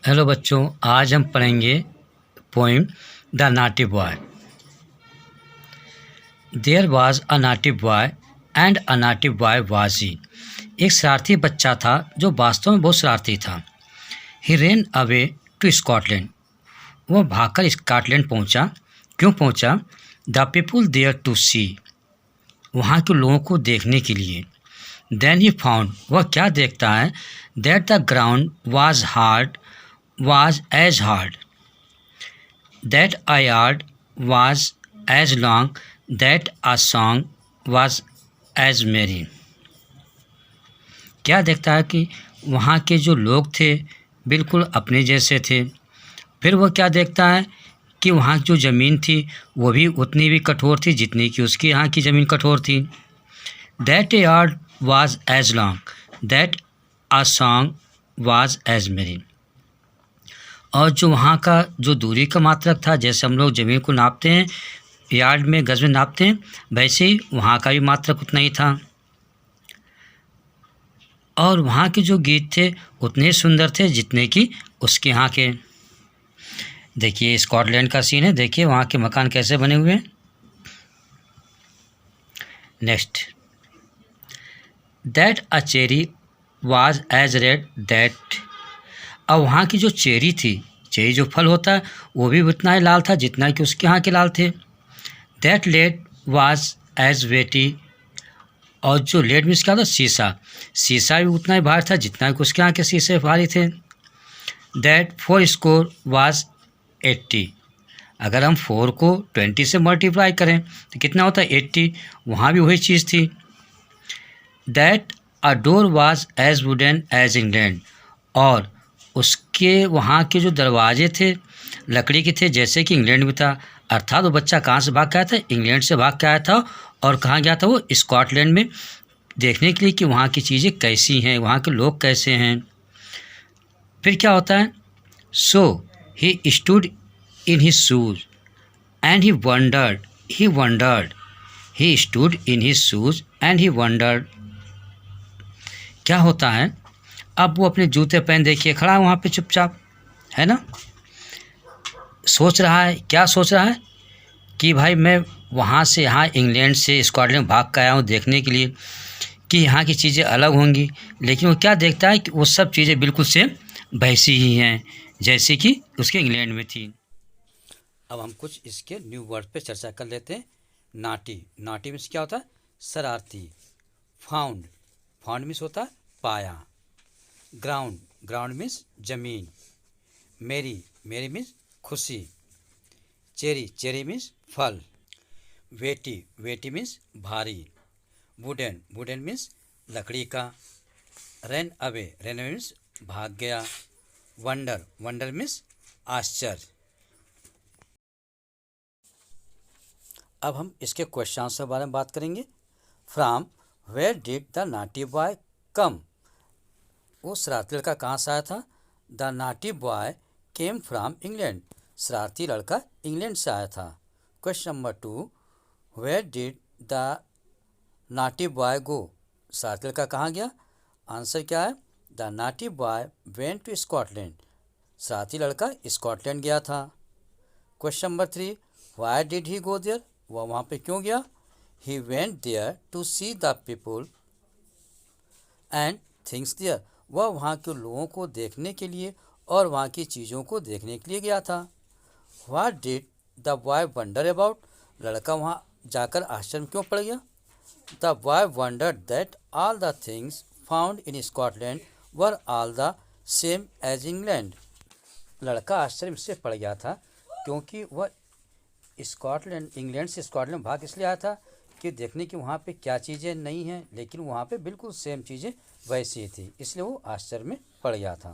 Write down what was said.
Hello बच्चों, आज हम पढ़ेंगे poem the naughty boy. There was a naughty boy and a naughty boy was he. एक शरारती बच्चा था जो वास्तव में बहुत शरारती था। He ran away to Scotland. वह भागकर स्कॉटलैंड पहुंचा। क्यों पहुंचा? The people there to see. वहाँ के लोगों को देखने के लिए। Then he found. वह क्या देखता है? That the ground was as hard, that a yard was as long, that a song was as merry। क्या देखता है कि वहाँ के जो लोग थे बिल्कुल अपने जैसे थे। फिर वह क्या देखता है कि वहाँ की जो ज़मीन थी वो भी उतनी भी कठोर थी जितनी कि उसकी यहाँ की ज़मीन कठोर थी। That a yard was as long, that a song was as merry। और जो वहाँ का जो दूरी का मात्रक था, जैसे हम लोग ज़मीन को नापते हैं यार्ड में, गज में नापते हैं, वैसे ही वहाँ का भी मात्रक उतना ही था। और वहाँ के जो गीत थे उतने सुंदर थे जितने कि उसके यहाँ के। देखिए स्कॉटलैंड का सीन है, देखिए वहाँ के मकान कैसे बने हुए हैं। Next, that a cherry was as red that. अब वहाँ की जो चेरी थी, चेरी जो फल होता है वो भी उतना ही लाल था जितना कि उसके यहाँ के लाल थे। दैट लेड वाज एज वेटी। और जो लेड मीन्स क्या होता? शीशा। शीशा भी उतना ही भारी था जितना कि उसके यहाँ के शीशे भारी थे। That 4 score was 80। अगर हम 4 को 20 से मल्टीप्लाई करें तो कितना होता है? 80। वहाँ भी वही चीज़ थी। That a door was as wooden as England. और उसके वहाँ के जो दरवाजे थे लकड़ी के थे जैसे कि इंग्लैंड में था। अर्थात वो बच्चा कहाँ से भाग के आया था? इंग्लैंड से भाग के आया था। और कहाँ गया था वो? स्कॉटलैंड में, देखने के लिए कि वहाँ की चीज़ें कैसी हैं, वहाँ के लोग कैसे हैं। फिर क्या होता है? So he stood in his shoes and he wondered. He stood in his shoes and he wondered. क्या होता है? अब वो अपने जूते पहन, देखिए खड़ा है वहाँ पे चुपचाप, है ना। सोच रहा है, क्या सोच रहा है कि भाई मैं वहाँ से यहाँ इंग्लैंड से स्कॉटलैंड भाग कर आया हूँ देखने के लिए कि यहाँ की चीज़ें अलग होंगी। लेकिन वो क्या देखता है कि वो सब चीज़ें बिल्कुल सेम वैसी ही हैं जैसे कि उसके इंग्लैंड में थी। अब हम कुछ इसके न्यू वर्ड पे चर्चा कर लेते हैं। नाटी। नाटी मीन्स क्या होता है? शरारती। फाउंड। फाउंड मीन्स होता है पाया। ग्राउंड। ग्राउंड मीन्स जमीन। मेरी। मेरी मीन्स खुशी। चेरी। चेरी मीन्स फल। वेटी। वेटी मीन्स भारी। वुडन। वुडन मीन्स लकड़ी का। Run away. Run away means भाग गया। वंडर। वंडर मीन्स आश्चर्य। अब हम इसके क्वेश्चन के बारे में बात करेंगे। From where did the naughty boy come. वो शरारती लड़का कहाँ से आया था? The naughty boy came from England. शरारती लड़का इंग्लैंड से आया था। Question number 2, where did the naughty boy go. शरारती लड़का कहाँ गया? आंसर क्या है? The naughty boy went to Scotland. शरारती लड़का स्कॉटलैंड गया था। Question number 3, why did he go there. वह वहाँ पे क्यों गया? ही went there to see the people and things there. वह वहाँ के लोगों को देखने के लिए और वहाँ की चीज़ों को देखने के लिए गया था। What did the boy wonder about. लड़का वहाँ जाकर आश्चर्य में क्यों पड़ गया? The boy wondered that all the things found in Scotland were all the same as England. लड़का आश्चर्य से पड़ गया था क्योंकि वह स्कॉटलैंड, इंग्लैंड से स्कॉटलैंड भाग इसलिए आया था कि देखने की वहाँ पे क्या चीज़ें नहीं हैं, लेकिन वहाँ पे बिल्कुल सेम चीज़ें वैसी थी, इसलिए वो आश्चर्य में पड़ गया था।